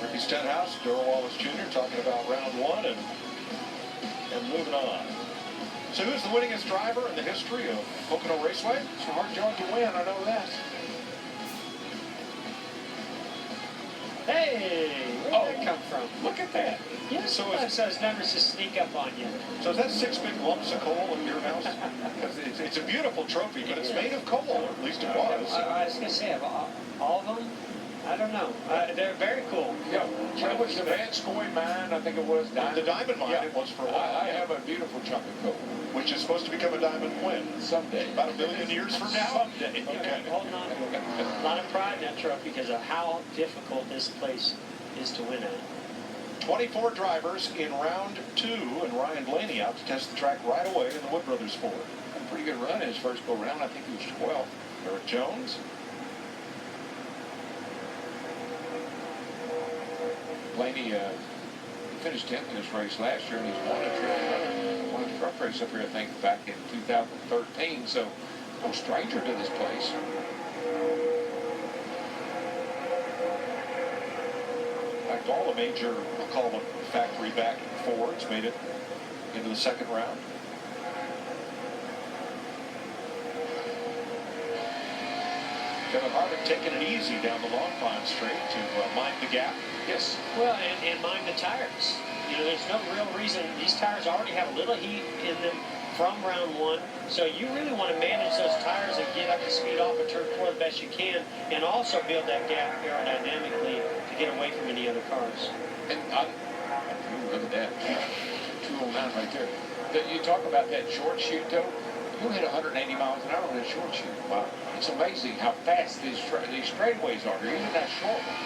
Ricky Stenhouse, Darrell Wallace Jr. talking about round one and moving on. So who's the winningest driver in the history of Pocono Raceway? It's a hard job to win, I know that. Hey, where did that come from? Look at that. Yeah, so it's those numbers to sneak up on you. So is that 6 big lumps of coal in your house? Because it's a beautiful trophy, but it's made of coal, or at least it was. I was going to say, all of them? I don't know. They're very cool. Yeah, that was the Vanscoy mine, I think it was. The diamond mine, it was for a while. I have a beautiful chunk of coal. Which is supposed to become a diamond when? Someday. About 1 billion years from now? Someday. Okay. Holding on. A lot of pride in that trophy because of how difficult this place is to win at. 24 drivers in round 2, and Ryan Blaney out to test the track right away in the Wood Brothers Ford. Had a pretty good run in his first go round. I think he was 12th. Eric Jones. Blaney finished 10th in this race last year, and he's won a truck race up here, I think, back in 2013. So, no stranger to this place. In fact, all the major, we'll call them factory-backed Fords, made it into the second round. Kevin Harvick taking it easy down the Long Pond Straight to mind the gap. Yes. Well, and mind the tires. You know, there's no real reason. These tires already have a little heat in them from round 1. So you really want to manage those tires and get up to speed off of turn 4 the best you can, and also build that gap aerodynamically to get away from any other cars. And look at that. 209 right there. You talk about that short shoot, though. You hit 180 miles an hour on that short shoot. Wow. It's amazing how fast these straightaways are. Even that short one.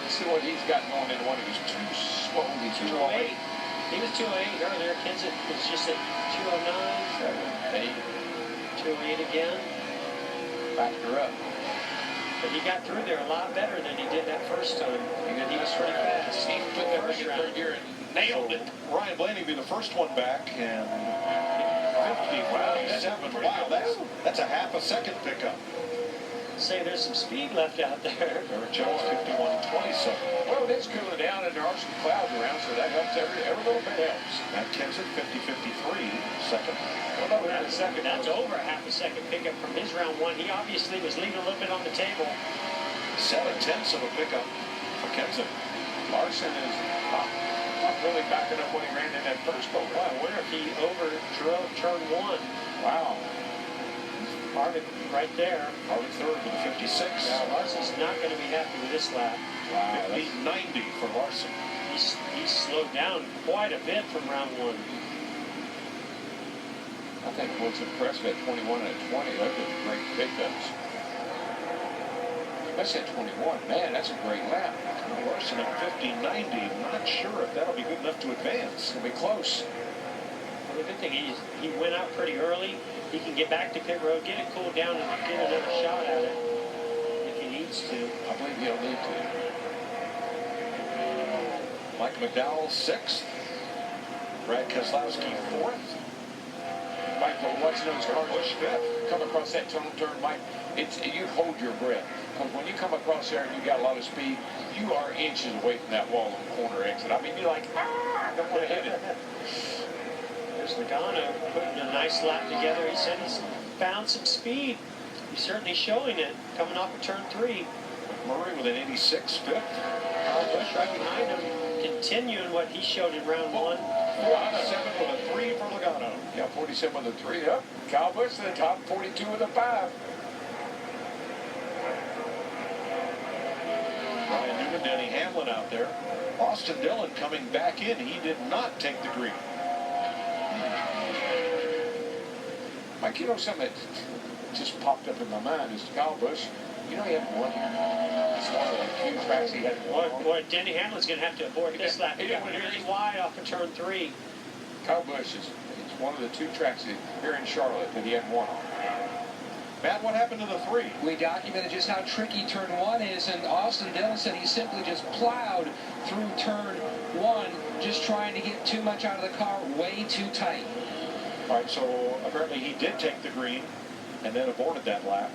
Let's see what he's got going in one of his too slow. He's 208. He was 208 earlier. Kenseth was just at 209. 208 again. Backed her up. But he got through there a lot better than he did that first time. He was pretty fast. He put that first third gear and nailed it. Ryan Blaney be the first one back, and 57. Wow, that's a half a second pickup. Say there's some speed left out there. Eric Jones 51.27. Well, it's cooling down and there are some clouds around, so that helps. Every little bit helps. Matt Kenseth 50.53, second. Well, that's second. That's over a half a second pickup from his round 1. He obviously was leaving a little bit on the table. 7/10 of a pickup for Kenseth. Larson is not really backing up what he ran in that first go. Well, I wonder if he overdrove turn 1. Wow. Harvick right there. Harvick third with a 56. Yeah, Larson's not going to be happy with this lap. Wow. 50.90 for Larson. He's slowed down quite a bit from round 1. I think what's impressive at 21 and at 20, those are great pickups. That's at 21. Man, that's a great lap. Larson at 50.90. Not sure if that'll be good enough to advance. It'll be close. Well, the good thing is he went out pretty early. He can get back to pit road, get it cooled down, and get another shot at it if he needs to. I believe he'll need to. Mike McDowell 6th. Brad Keselowski 4th. Mike, watching those cars Busch 5th. come across that tunnel turn, Mike, you hold your breath. Because when you come across there and you got a lot of speed, you are inches away from that wall on the corner exit. I mean, you're like, I don't want to hit it. There's Pocono putting a nice lap together. He said he's found some speed. He's certainly showing it coming off of turn 3. Murray with an 86, 5th. Busch right behind him, continuing what he showed in round 1. 47 with a 3 for Logano. Yeah, 47 with a 3 up. Kyle Busch to the top, 42 with a 5. Ryan Newman, Denny Hamlin out there. Austin Dillon coming back in. He did not take the green. Mike, you know something that just popped up in my mind is Kyle Busch. You know he had one here. It's one of the few tracks he had one. Boy, Denny Hamlin's going to have to abort this lap. He got really wide off of turn 3. Kyle Busch is one of the 2 tracks here in Charlotte that he had one on. Matt, what happened to the 3? We documented just how tricky turn 1 is, and Austin Dillon said he simply just plowed through turn 1, just trying to get too much out of the car, way too tight. All right, so apparently he did take the green and then aborted that lap.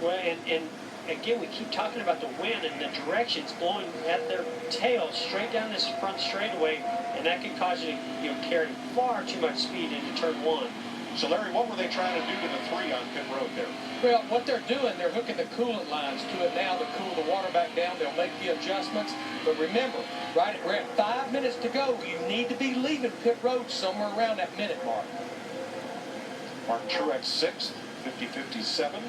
Well, and again, we keep talking about the wind and the directions blowing at their tail straight down this front straightaway, and that can cause you to carry far too much speed into turn one. So, Larry, what were they trying to do to the 3 on pit road there? Well, what they're doing, they're hooking the coolant lines to it now to cool the water back down. They'll make the adjustments. But remember, we're at 5 minutes to go. You need to be leaving pit road somewhere around that minute mark. Mark Truex 6th, 50-57.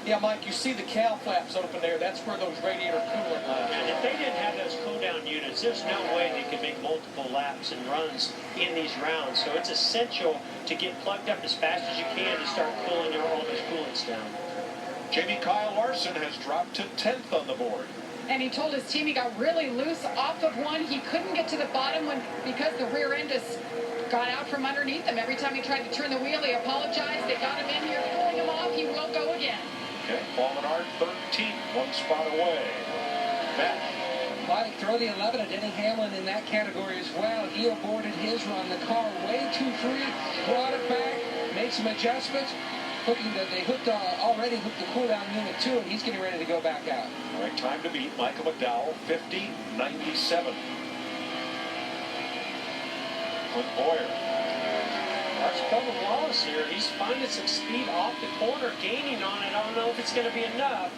Yeah, Mike, you see the cowl flaps open there. That's where those radiator coolant lines And are. if they didn't have those cool down units, there's no way they could make multiple laps and runs in these rounds. So it's essential to get plugged up as fast as you can to start cooling all those coolants down. Jamie Kyle Larson has dropped to 10th on the board. And he told his team he got really loose off of one. He couldn't get to the bottom because the rear end just got out from underneath him. Every time he tried to turn the wheel, he apologized. They got him in here, pulling him off. He will go again. Okay, Paul Menard 13th, 1 spot away. Matt. Mike, throw the 11 at Denny Hamlin in that category as well. He aborted his run. The car way too free, brought it back, made some adjustments. Already hooked the cool-down unit to it. He's getting ready to go back out. All right, time to beat Michael McDowell, 50-97. Clint Boyer. That's Bubba Wallace here. He's finding some speed off the corner, gaining on it. I don't know if it's going to be enough.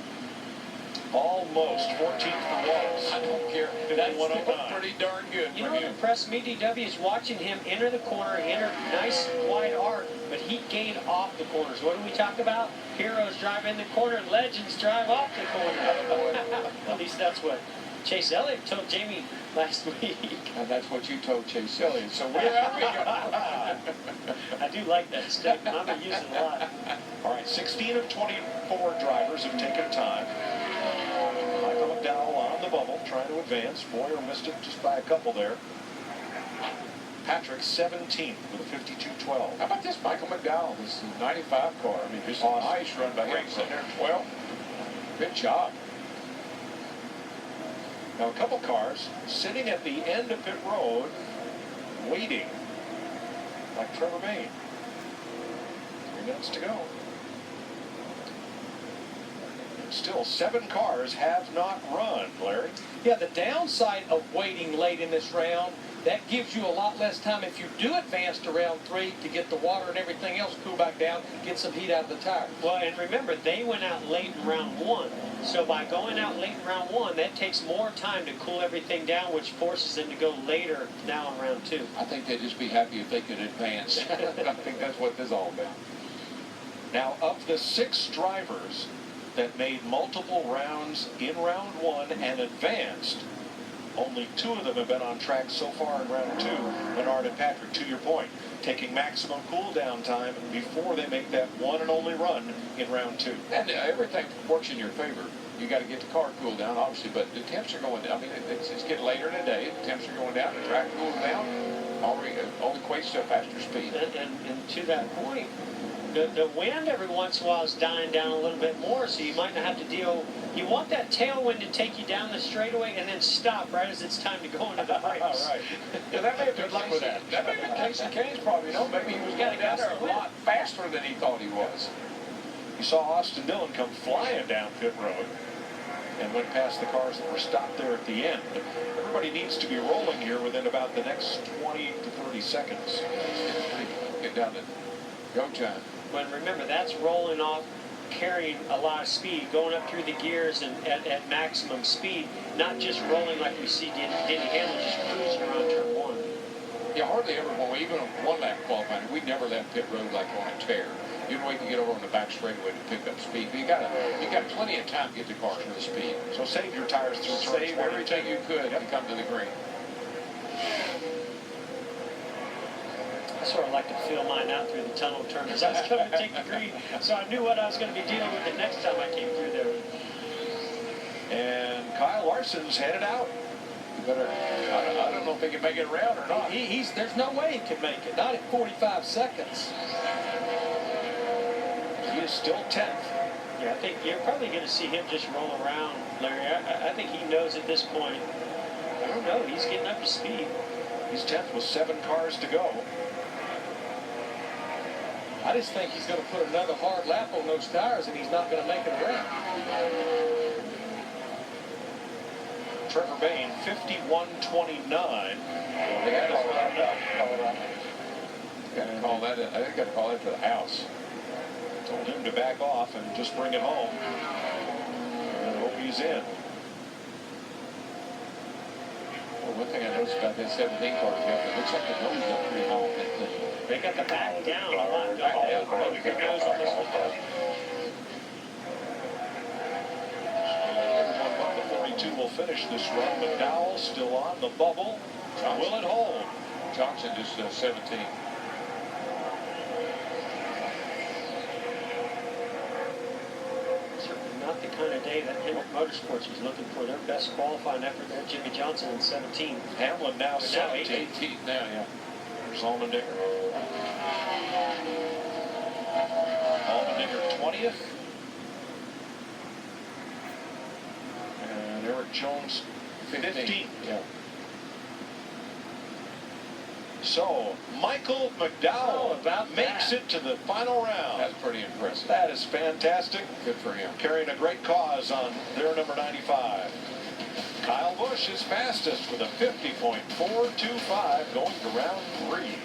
Almost 14th for Wallace. I don't care. That's still pretty darn good. You know what impressed me, DW, is watching him enter the corner, enter nice wide arc, but he gained off the corners. What do we talk about? Heroes drive in the corner, legends drive off the corner. At least that's what Chase Elliott told Jamie last week. And that's what you told Chase Elliott. So where we go? I do like that statement. I'm going to use it a lot. All right, 16 of 24 drivers have taken time. Michael McDowell on the bubble, trying to advance. Boyer missed it just by a couple there. Patrick 17th with a 52-12. How about this Michael McDowell? This is a 95 car. I mean, just a nice run by him sitting there at 12. Good job. Now a couple cars sitting at the end of pit road, waiting, like Trevor Bayne. 3 minutes to go. And still 7 cars have not run, Larry. Yeah, the downside of waiting late in this round, that gives you a lot less time if you do advance to round 3 to get the water and everything else cool back down, get some heat out of the tire. Well, and remember, they went out late in round 1. So by going out late in round 1, that takes more time to cool everything down, which forces them to go later now in round 2. I think they'd just be happy if they could advance. I think that's what this is all about. Now, of the 6 drivers that made multiple rounds in round 1 and advanced, only 2 of them have been on track so far in round 2. Menard and Patrick, to your point, taking maximum cool down time before they make that one and only run in round 2. And everything works in your favor. You got to get the car cooled down, obviously, but the temps are going down. I mean, it's getting later in the day. The temps are going down. The track cools down. Only equates to a faster speed. And to that point, the wind every once in a while is dying down a little bit more, so you might not have to deal. You want that tailwind to take you down the straightaway and then stop right as it's time to go into the brakes. Right. Yeah, that may have been luck with that. That may have been Casey Kane's probably. Maybe he was getting down there a lot faster than he thought he was. You saw Austin Dillon come flying down pit road and went past the cars that were stopped there at the end. Everybody needs to be rolling here within about the next 20 to 30 seconds. Get down to go time. But remember, that's rolling off, carrying a lot of speed, going up through the gears and at maximum speed, not just rolling like we see Denny Hamlin just cruising around turn 1. Yeah, hardly ever, even on one lap qualifying, we never left pit road like on a tear. You'd wait to get over on the back straightaway to pick up speed. But you got plenty of time to get the car to the speed. So save your tires through turn 20. Save everything you could to come to the green. I sort of like to feel mine out through the tunnel turn as I was coming to take the green, so I knew what I was going to be dealing with the next time I came through there. And Kyle Larson's headed out. You better, I don't know if he can make it around or not. There's no way he can make it, not at 45 seconds. He is still 10th. Yeah, I think you're probably going to see him just roll around, Larry. I think he knows at this point. I don't know. He's getting up to speed. He's 10th with 7 cars to go. I just think he's going to put another hard lap on those tires and he's not going to make it around. Trevor Bain, 51-29. They got to call that. I think got to call that to the house. Told him to back off and just bring it home. And hope he's in. Well, one thing I noticed about that 17 car, it looks like the nose up pretty high. They got the back down a lot. Back down. Good nose on this one. Everyone but the 42 will finish this run. McDowell still on the bubble. Will it hold? Johnson just 17. Not the kind of day that Hendrick Motorsports was looking for. Their best qualifying effort there, Jimmy Johnson in 17. Hamlin now But now 17. 18 now, yeah. There's Allmendinger. Allmendinger 20th. And Eric Jones 15th. Yeah. So, Michael McDowell makes it to the final round. That's pretty impressive. That is fantastic. Good for him. Carrying a great cause on their number 95. Kyle Busch is fastest with a 50.425 going to round 3.